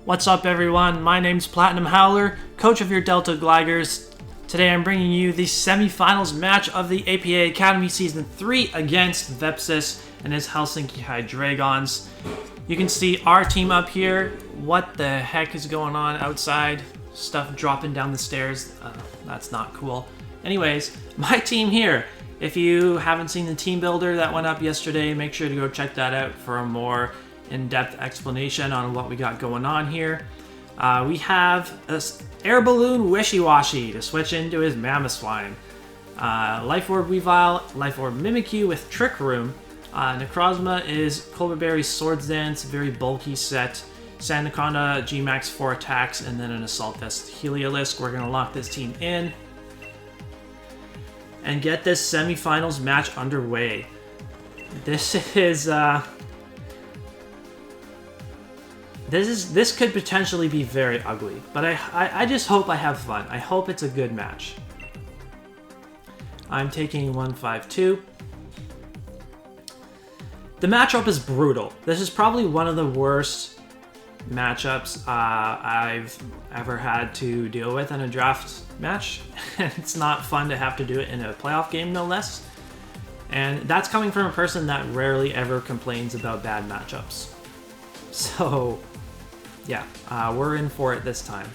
What's up everyone, my name's PlatinumHowler, coach of your Delta Gligars. Today I'm bringing you the semifinals match of the APA Academy Season 3 against Vepsis and his Helsinki Hydreigons. You can see our team up here. What the heck is going on outside? Stuff dropping down the stairs. That's not cool. Anyways, my team here. If you haven't seen the team builder that went up yesterday, make sure to go check that out for a more in-depth explanation on what we got going on here. We have an air balloon Wishy-Washy to switch into his Mamoswine. Life Orb Weavile, Life Orb Mimikyu with Trick Room. Necrozma is Colberberry's Swords Dance, very bulky set. Sandaconda, G-Max 4 attacks, and then an Assault Vest Heliolisk. We're going to lock this team in and get this semifinals match underway. This could potentially be very ugly, but I just hope I have fun. I hope it's a good match. I'm taking 1-5-2. The matchup is brutal. This is probably one of the worst matchups I've ever had to deal with in a draft match. It's not fun to have to do it in a playoff game, no less. And that's coming from a person that rarely ever complains about bad matchups. So yeah, we're in for it this time.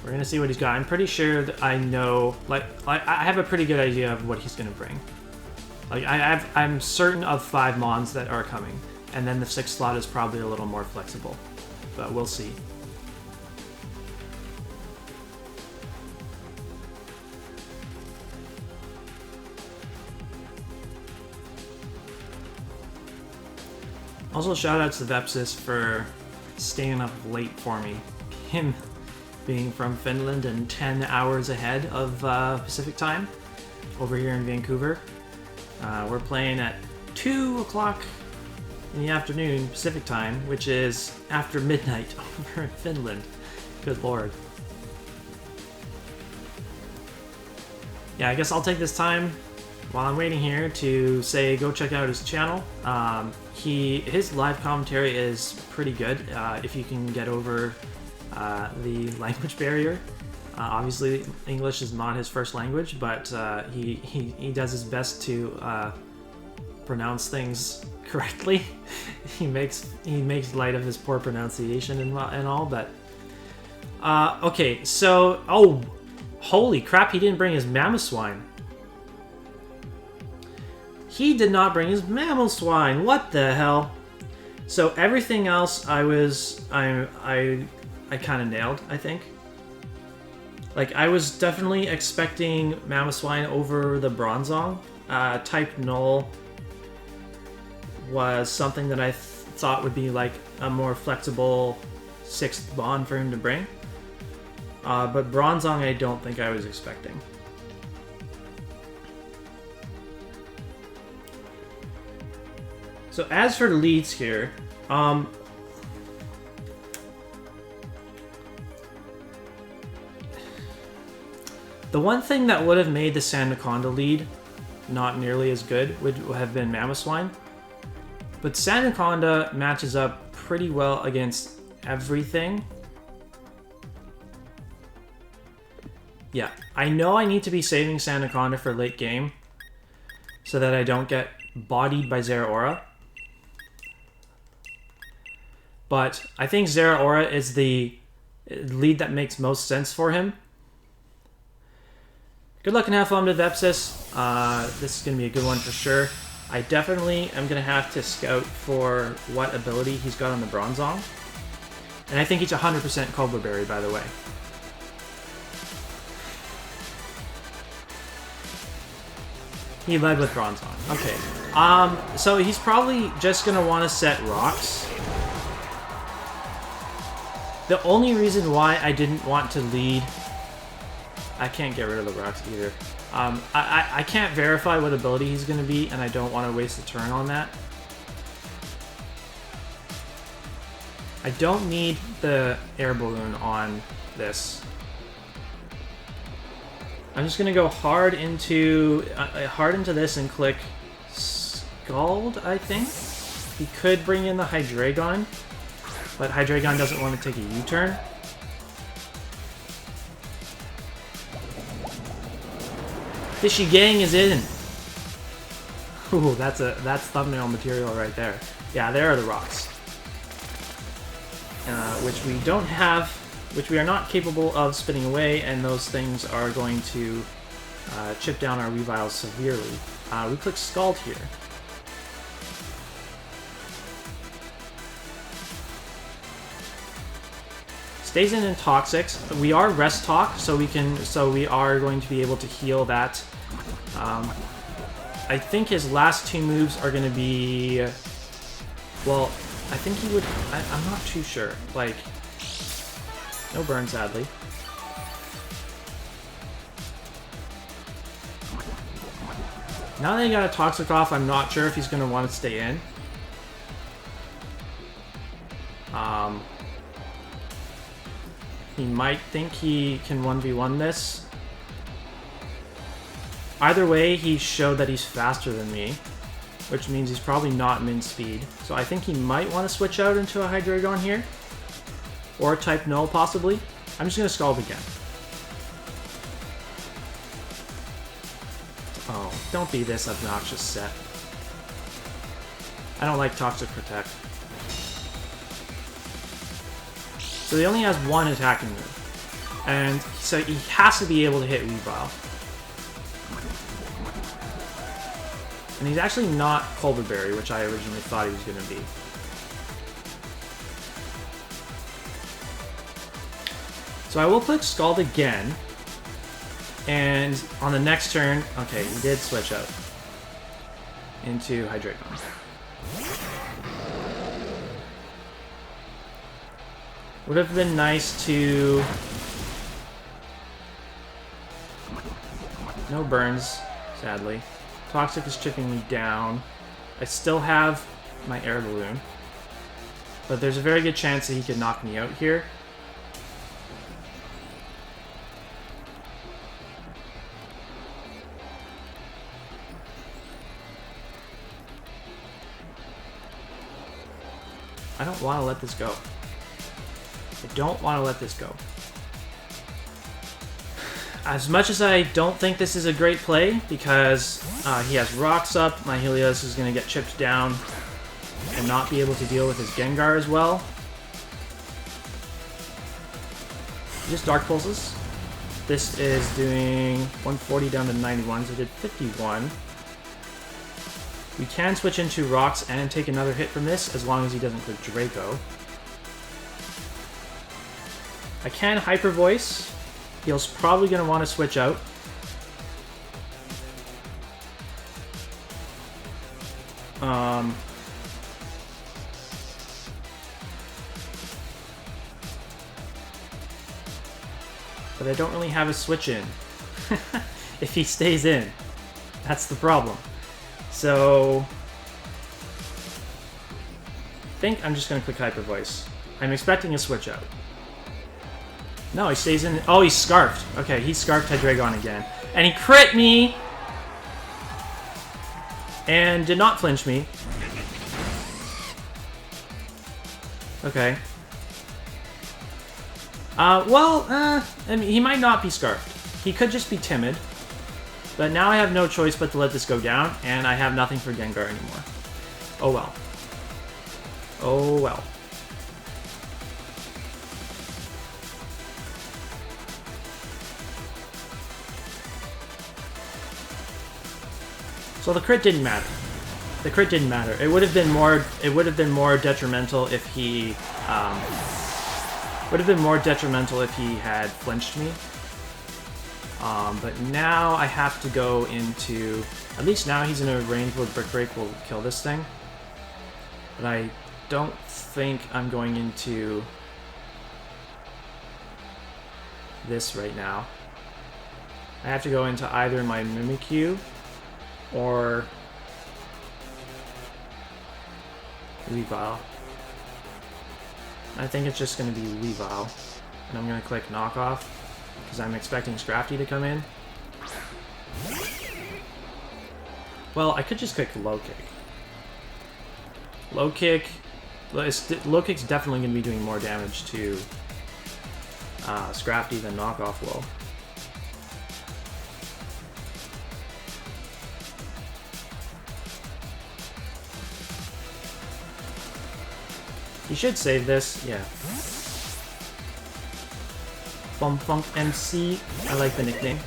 We're gonna see what he's got. I'm pretty sure that I know, like I have a pretty good idea of what he's gonna bring. Like I'm certain of 5 mons that are coming, and then the 6th slot is probably a little more flexible, but we'll see. Also, shoutouts to Vepsis for staying up late for me. Him being from Finland and 10 hours ahead of Pacific time over here in Vancouver. We're playing at 2 o'clock in the afternoon Pacific time, which is after midnight over in Finland. Good lord. Yeah, I guess I'll take this time while I'm waiting here to say go check out his channel. His live commentary is pretty good if you can get over the language barrier. Obviously, English is not his first language, but he does his best to pronounce things correctly. he makes light of his poor pronunciation and all, but okay. So, oh, holy crap! He didn't bring his Mamoswine. He did not bring his Mamoswine. What the hell? So everything else I kind of nailed, I think. Like, I was definitely expecting Mamoswine over the Bronzong. Type Null was something that I thought would be like a more flexible 6th bond for him to bring. But Bronzong I don't think I was expecting. So as for the leads here, the one thing that would have made the Sandaconda lead not nearly as good would have been Mamoswine. But Sandaconda matches up pretty well against everything. Yeah, I know I need to be saving Sandaconda for late game so that I don't get bodied by Zeraora. But I think Zeraora is the lead that makes most sense for him. Good luck and have fun with Vepsis. This is going to be a good one for sure. I definitely am going to have to scout for what ability he's got on the Bronzong. And I think he's 100% Colberberry, by the way. He led with Bronzong. Okay. So he's probably just going to want to set rocks. The only reason why I didn't want to lead... I can't get rid of the rocks either. I can't verify what ability he's going to be, and I don't want to waste a turn on that. I don't need the air balloon on this. I'm just going to go hard into this and click Scald, I think. He could bring in the Hydreigon, but Hydreigon doesn't want to take a U-turn. Fishy Gang is in. Ooh, that's thumbnail material right there. Yeah, there are the rocks. Which we don't have, which we are not capable of spinning away, and those things are going to chip down our Weaviles severely. We click Scald here. Stays in Toxics. We are Rest Talk, so we are going to be able to heal that. I think his last two moves are going to be, well, I think he would, I'm not too sure. Like, no burn, sadly. Now that he got a Toxic off, I'm not sure if he's going to want to stay in. He might think he can 1v1 this. Either way, he showed that he's faster than me, which means he's probably not min speed. So I think he might want to switch out into a Hydreigon here. Or type Null, possibly. I'm just going to Scald again. Oh, don't be this obnoxious set. I don't like Toxic Protect. So he only has one attacking move. And so he has to be able to hit Weavile. And he's actually not Culver Berry, which I originally thought he was going to be. So I will click Scald again. And on the next turn, okay, he did switch out into Hydreigon. Would have been nice to... No burns, sadly. Toxic is chipping me down. I still have my Air Balloon. But there's a very good chance that he could knock me out here. I don't want to let this go. I don't want to let this go. As much as I don't think this is a great play, because he has rocks up, my Helios is going to get chipped down and not be able to deal with his Gengar as well. Just Dark Pulses. This is doing 140 down to 91, so I did 51. We can switch into rocks and take another hit from this, as long as he doesn't click Draco. I can Hyper Voice. He's probably going to want to switch out. But I don't really have a switch in. If he stays in. That's the problem. So I think I'm just going to click Hyper Voice. I'm expecting a switch out. No, he stays in. Oh, he's Scarfed. Okay, he Scarfed Hydreigon again. And he crit me! And did not flinch me. Okay. I mean, he might not be Scarfed. He could just be timid. But now I have no choice but to let this go down, and I have nothing for Gengar anymore. Oh well. Oh well. So the crit didn't matter. The crit didn't matter. It would have been more. It would have been more detrimental if he. Would have been more detrimental if he had flinched me. But now I have to go into... At least now he's in a range where Brick Break will kill this thing. But I don't think I'm going into this right now. I have to go into either my Mimikyu or Weavile. I think it's just going to be Weavile. And I'm going to click Knockoff, because I'm expecting Scrafty to come in. Well, I could just click Low Kick. Low kick. Low kick's definitely going to be doing more damage to Scrafty than knockoff will. You should save this, yeah. Bomb Funk MC, I like the nickname.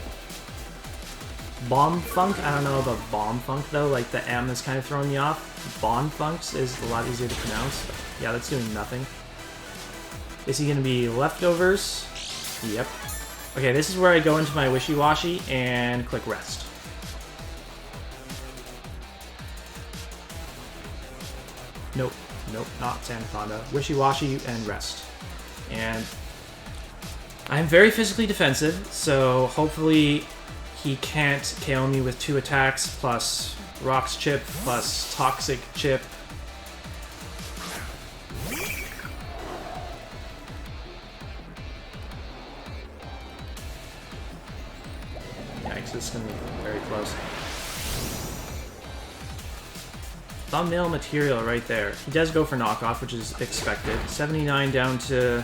Bomb Funk, I don't know about Bomb Funk though, like the M is kind of throwing me off. Bomb Funks is a lot easier to pronounce. Yeah, that's doing nothing. Is he gonna be leftovers? Yep. Okay, this is where I go into my wishy-washy and click rest. Nope. Nope, not Anaconda. Wishy-washy and rest. And I'm very physically defensive, so hopefully he can't KO me with 2 attacks, plus Rocks Chip, plus Toxic Chip. Yikes, this is going to be very close. Thumbnail material right there. He does go for knockoff, which is expected. 79 down to...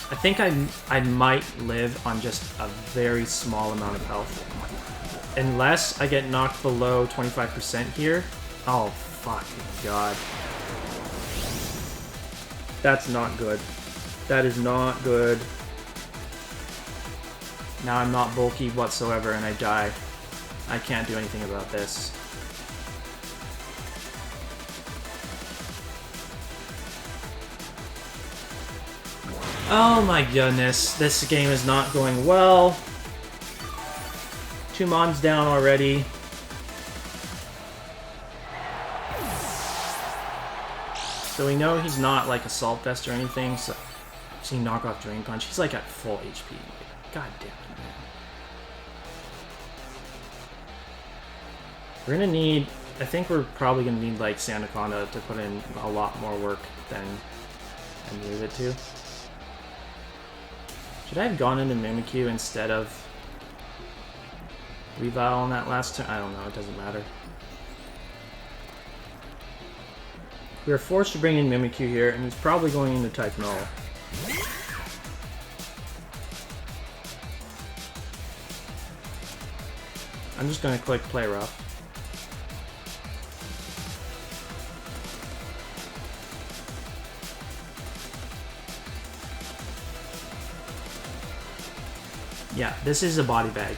I think I might live on just a very small amount of health. Unless I get knocked below 25% here. Oh, fucking god. That's not good. That is not good. Now I'm not bulky whatsoever and I die. I can't do anything about this. Oh my goodness, this game is not going well. 2 mons down already. So we know he's not like Assault Vest or anything, so I've seen knockoff Drain Punch. He's like at full HP. God damn it, man. We're gonna need, I think we're probably gonna need like Sandaconda to put in a lot more work than I needed it to. Should I have gone into Mimikyu instead of Revile on that last turn? I don't know, it doesn't matter. We were forced to bring in Mimikyu here, and he's probably going into Type Null. I'm just gonna click Play Rough. Yeah, this is a body bag.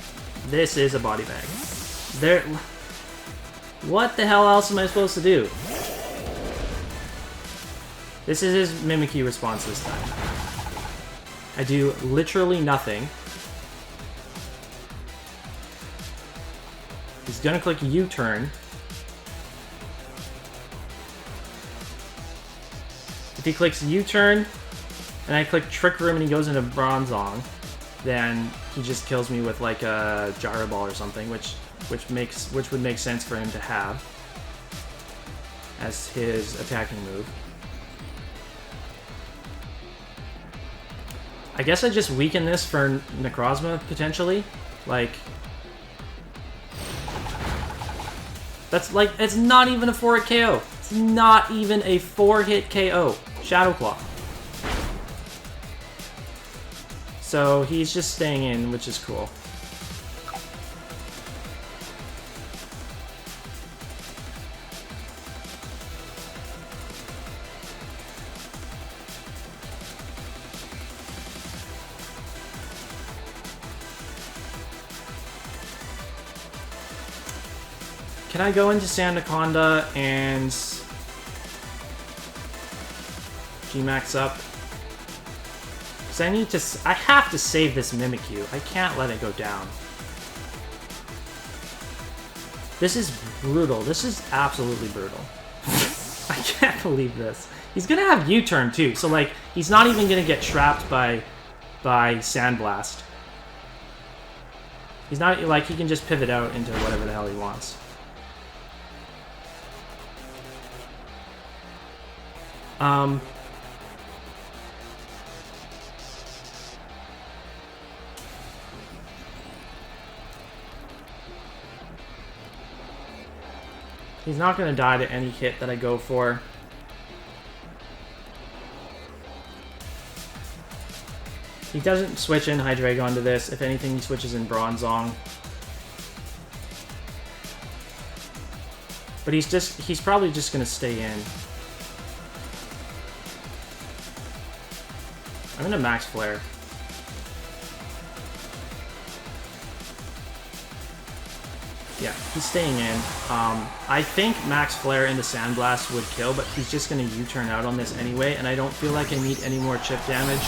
This is a body bag. There... What the hell else am I supposed to do? This is his Mimikyu response this time. I do literally nothing. He's gonna click U-turn. If he clicks U-turn, and I click Trick Room and he goes into Bronzong, then he just kills me with like a Gyro Ball or something, which would make sense for him to have as his attacking move. I guess I just weaken this for Necrozma potentially, like. That's like, it's not even a 4-hit KO. It's not even a 4-hit KO. Shadow Claw. So he's just staying in, which is cool. Can I go into Sandaconda and G-Max up? Because I have to save this Mimikyu. I can't let it go down. This is brutal. This is absolutely brutal. I can't believe this. He's gonna have U-turn too, so like he's not even gonna get trapped by Sandblast. He's not like he can just pivot out into whatever the hell he wants. He's not going to die to any hit that I go for. He doesn't switch in Hydreigon to this. If anything, he switches in Bronzong. But he's probably just going to stay in. I'm going to Max Flare. Yeah, he's staying in. I think Max Flare into Sandblast would kill, but he's just going to U-turn out on this anyway, and I don't feel like I need any more chip damage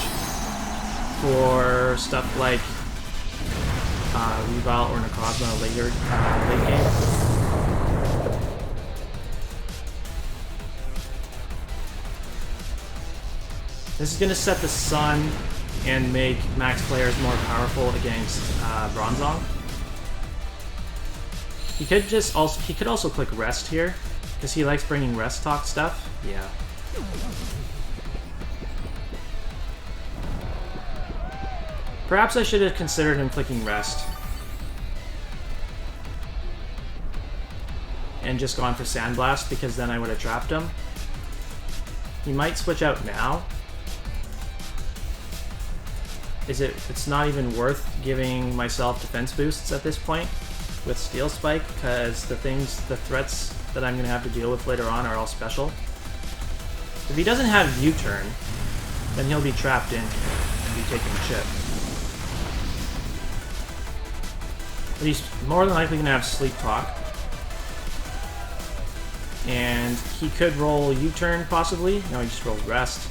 for stuff like Weavile or Necrozma later late game. This is going to set the Sun and make Max Flares more powerful against Bronzong. He could also click Rest here, because he likes bringing Rest Talk stuff. Yeah. Perhaps I should have considered him clicking Rest. And just gone for Sandblast, because then I would have trapped him. He might switch out now. It's not even worth giving myself defense boosts at this point with Steel Spike, because the threats that I'm going to have to deal with later on are all special. If he doesn't have U-turn, then he'll be trapped in and be taking chip. But he's more than likely going to have Sleep Talk. And he could roll U-turn, possibly. No, he just rolled Rest.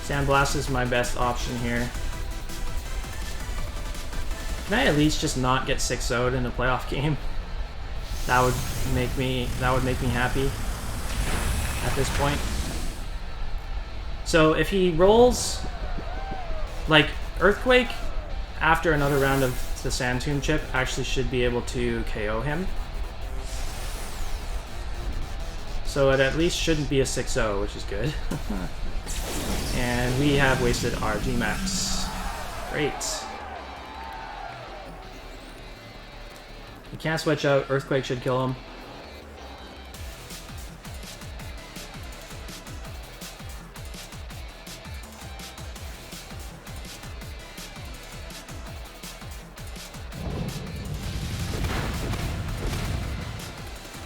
Sandblast is my best option here. Can I at least just not get 6-0'd in a playoff game? That would make me happy at this point. So if he rolls like Earthquake after another round of the Sand Tomb chip, actually should be able to KO him. So it at least shouldn't be a 6-0, which is good. And we have wasted our G-Max. Great. He can't switch out. Earthquake should kill him.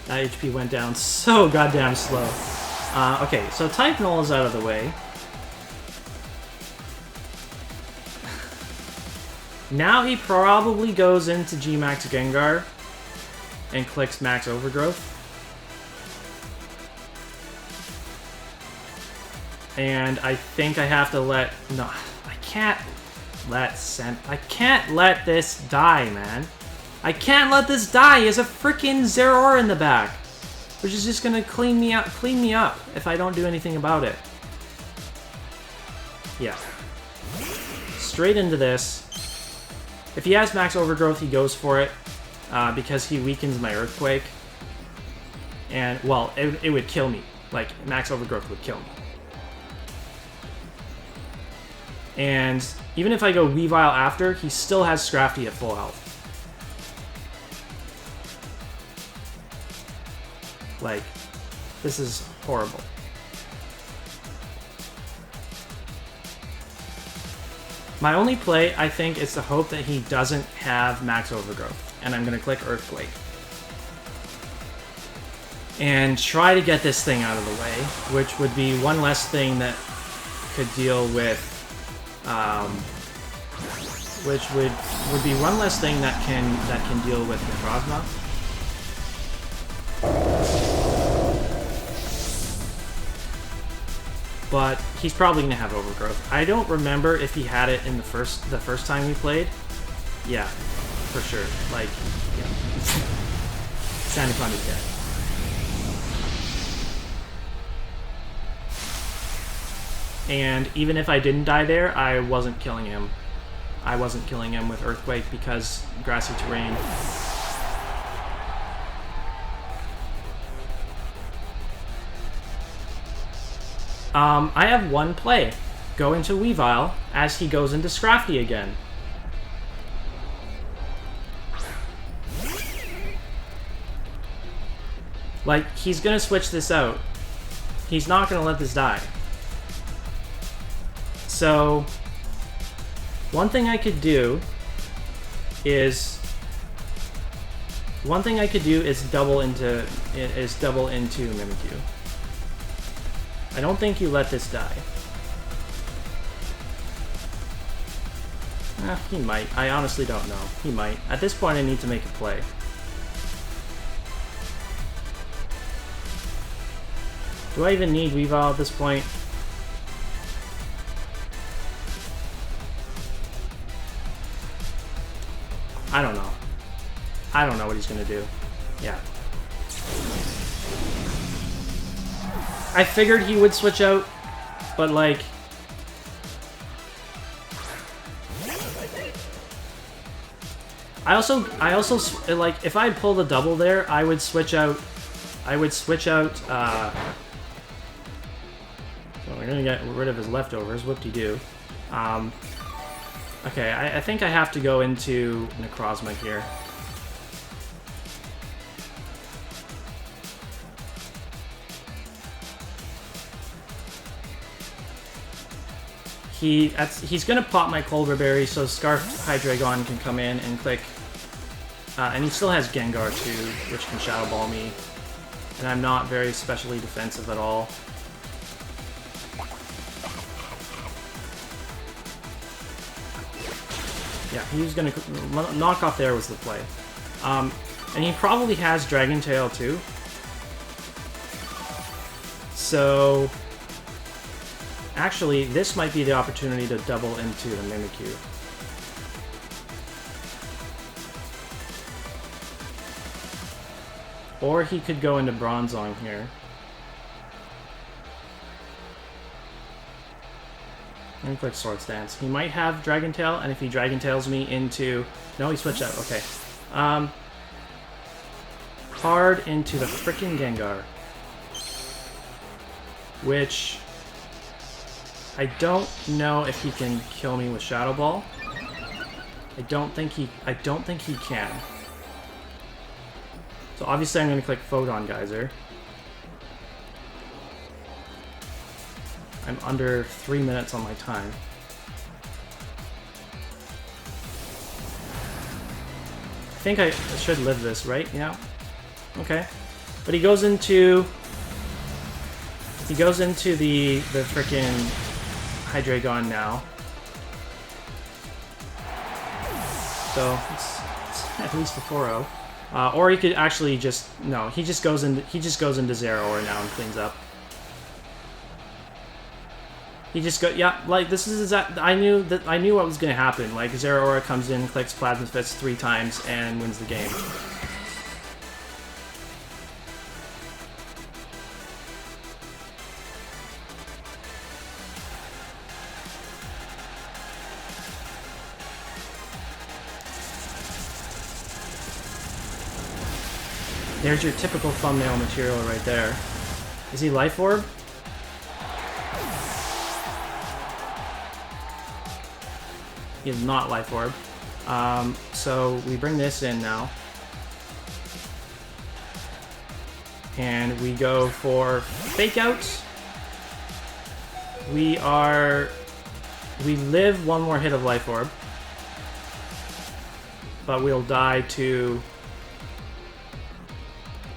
That HP went down so goddamn slow. Okay, so Type Null is out of the way. Now he probably goes into G-Max Gengar and clicks Max Overgrowth. And I think I have to let... No, I can't let this die, man. I can't let this die. He has a freaking Zeraora in the back, which is just gonna clean me up if I don't do anything about it. Yeah. Straight into this. If he has Max Overgrowth, he goes for it, because he weakens my Earthquake. And, well, it would kill me. Like, Max Overgrowth would kill me. And even if I go Weavile after, he still has Scrafty at full health. Like, this is horrible. My only play, I think, is to hope that he doesn't have Max Overgrowth. And I'm going to click Earthquake. And try to get this thing out of the way, which would be one less thing that could deal with... which would be one less thing that can deal with Necrozma. But he's probably gonna have Overgrowth. I don't remember if he had it in the first time we played. Yeah, for sure. Like, yeah. Sandyfund is dead. And even if I didn't die there, I wasn't killing him. I wasn't killing him with Earthquake because Grassy Terrain. I have one play. Go into Weavile as he goes into Scrafty again. Like, he's gonna switch this out. He's not gonna let this die. So, one thing I could do is double into Mimikyu. I don't think you let this die. He might. I honestly don't know. He might. At this point, I need to make a play. Do I even need Weavile at this point? I don't know. I don't know what he's gonna do. Yeah. I figured he would switch out, but like... I also, like, if I pull the double there, I would switch out, so we're gonna get rid of his leftovers, whoop-de-doo. Okay, I think I have to go into Necrozma here. He's gonna pop my Culver Berry, so Scarf Hydreigon can come in and click. And he still has Gengar too, which can Shadow Ball me. And I'm not very specially defensive at all. Yeah, he was gonna knock off there was the play. And he probably has Dragon Tail too. So actually, this might be the opportunity to double into the Mimikyu. Or he could go into Bronzong here. Let me click Swords Dance. He might have Dragon Tail, and if he Dragon Tails me into... No, he switched out. Okay. Hard into the frickin' Gengar. Which... I don't know if he can kill me with Shadow Ball. I don't think he can. So obviously I'm going to click Photon Geyser. I'm under 3 minutes on my time. I think I should live this, right? Yeah. Okay. But he goes into the frickin' Hydreigon now. So it's at least a 4-0. Or he could actually just he just goes into Zeraora now and cleans up. He just like this is exact. I knew what was gonna happen. Like Zeraora comes in, clicks Plasma Fist 3 times, and wins the game. There's your typical thumbnail material right there. Is he Life Orb? He is not Life Orb. So we bring this in now. And we go for Fake Out. We live one more hit of Life Orb. But we'll die to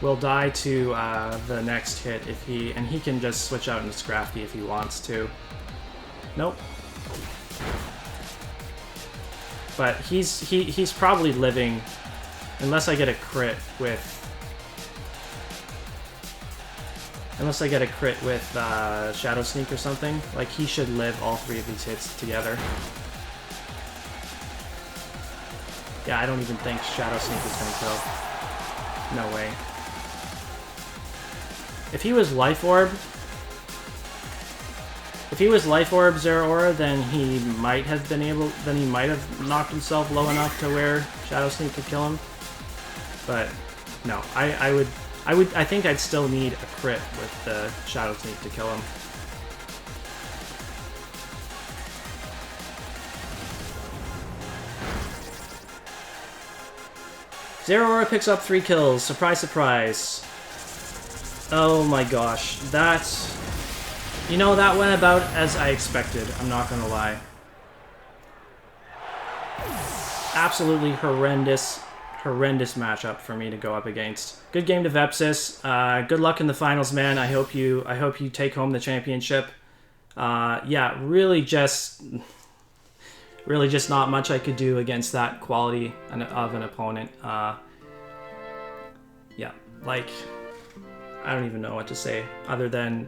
the next hit if he can just switch out into Scrafty if he wants to. Nope. But he's probably living unless I get a crit with Shadow Sneak or something. Like he should live all 3 of these hits together. Yeah, I don't even think Shadow Sneak is gonna kill. No way. If he was Life Orb Zeraora, then he might have knocked himself low enough to where Shadow Sneak could kill him. But no, I think I'd still need a crit with the Shadow Sneak to kill him. Zeraora picks up 3 kills. Surprise, surprise. Oh my gosh, that's... You know, that went about as I expected, I'm not gonna lie. Absolutely horrendous matchup for me to go up against. Good game to Vepsis. Good luck in the finals, man. I hope you take home the championship. Yeah, really just not much I could do against that quality of an opponent. Yeah, like, I don't even know what to say other than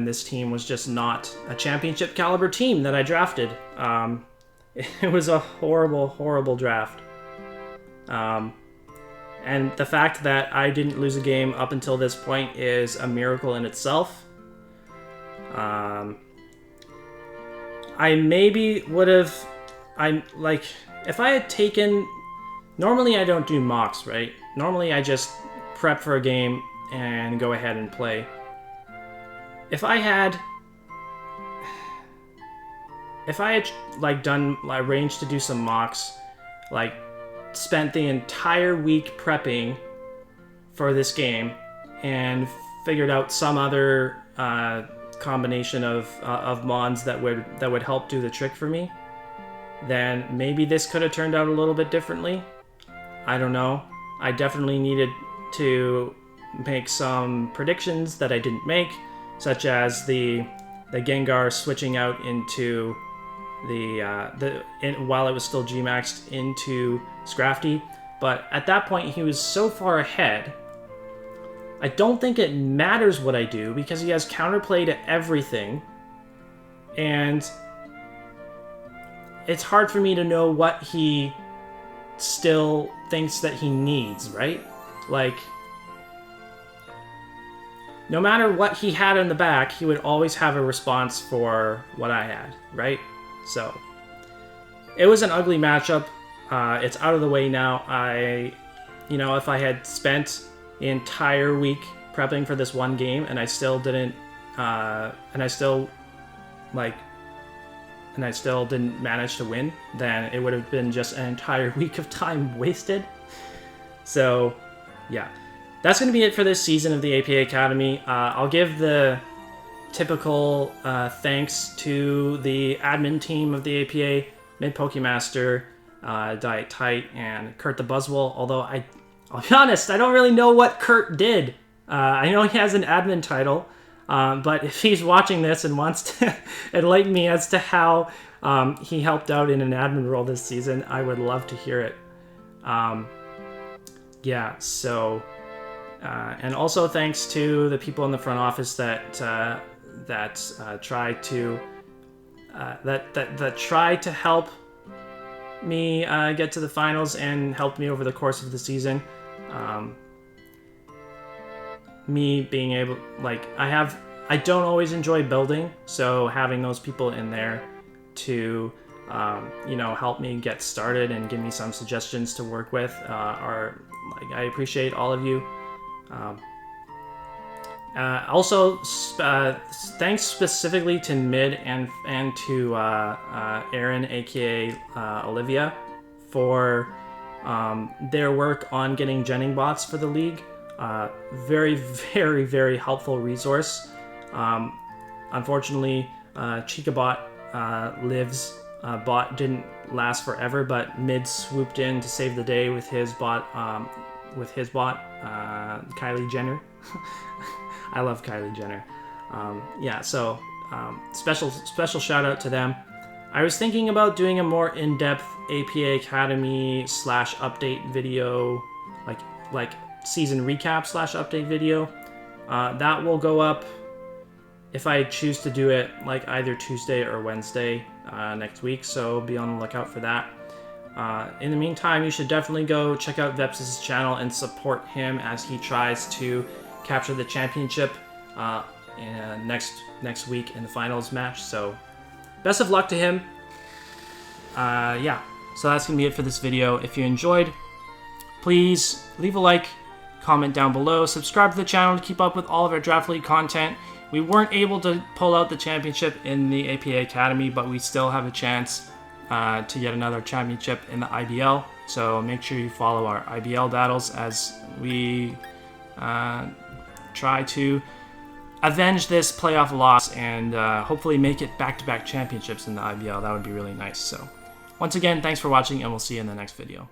this team was just not a championship caliber team that I drafted. It was a horrible draft. And the fact that I didn't lose a game up until this point is a miracle in itself. I maybe would have... if I had taken... Normally I don't do mocks, right? Normally I just prep for a game and go ahead and play. If I had like arranged to do some mocks, like spent the entire week prepping for this game and figured out some other combination of mons that would help do the trick for me, then maybe this could have turned out a little bit differently. I don't know. I definitely needed to make some predictions that I didn't make, such as the Gengar switching out into while it was still G-maxed into Scrafty. But at that point, he was so far ahead. I don't think it matters what I do because he has counterplay to everything, and it's hard for me to know what he still thinks that he needs, right? Like, no matter what he had in the back, he would always have a response for what I had, right? So, it was an ugly matchup. It's out of the way now. If I had spent the entire week prepping for this one game and I still didn't, and I still didn't manage to win, then it would have been just an entire week of time wasted. So, yeah. That's going to be it for this season of the APA Academy. I'll give the typical thanks to the admin team of the APA, Mid Pokemaster, Diet Tight, and Kurt the Buzzwole. Although I'll be honest, I don't really know what Kurt did. I know he has an admin title, but if he's watching this and wants to enlighten me as to how he helped out in an admin role this season, I would love to hear it. Yeah, so... and also thanks to the people in the front office that try to help me get to the finals and helped me over the course of the season. Me being able, I don't always enjoy building, so having those people in there to help me get started and give me some suggestions to work with I appreciate all of you. Also, thanks specifically to Mid and to Aaron, aka Olivia, for their work on getting genning bots for the league. Very, very, very helpful resource. Unfortunately, ChicaBot Liv's bot didn't last forever, but Mid swooped in to save the day with his bot. Kylie Jenner. I love Kylie Jenner. Special shout out to them. I was thinking about doing a more in-depth APA Academy / update video, like season recap / update video. That will go up if I choose to do it either Tuesday or Wednesday next week, so be on the lookout for that. In the meantime, you should definitely go check out Vepsis' channel and support him as he tries to capture the championship next week in the finals match. So, best of luck to him. So that's going to be it for this video. If you enjoyed, please leave a like, comment down below, subscribe to the channel to keep up with all of our Draft League content. We weren't able to pull out the championship in the APA Academy, but we still have a chance to yet another championship in the IBL. So make sure you follow our IBL battles as we try to avenge this playoff loss and hopefully make it back-to-back championships in the IBL. That would be really nice. So once again, thanks for watching, and we'll see you in the next video.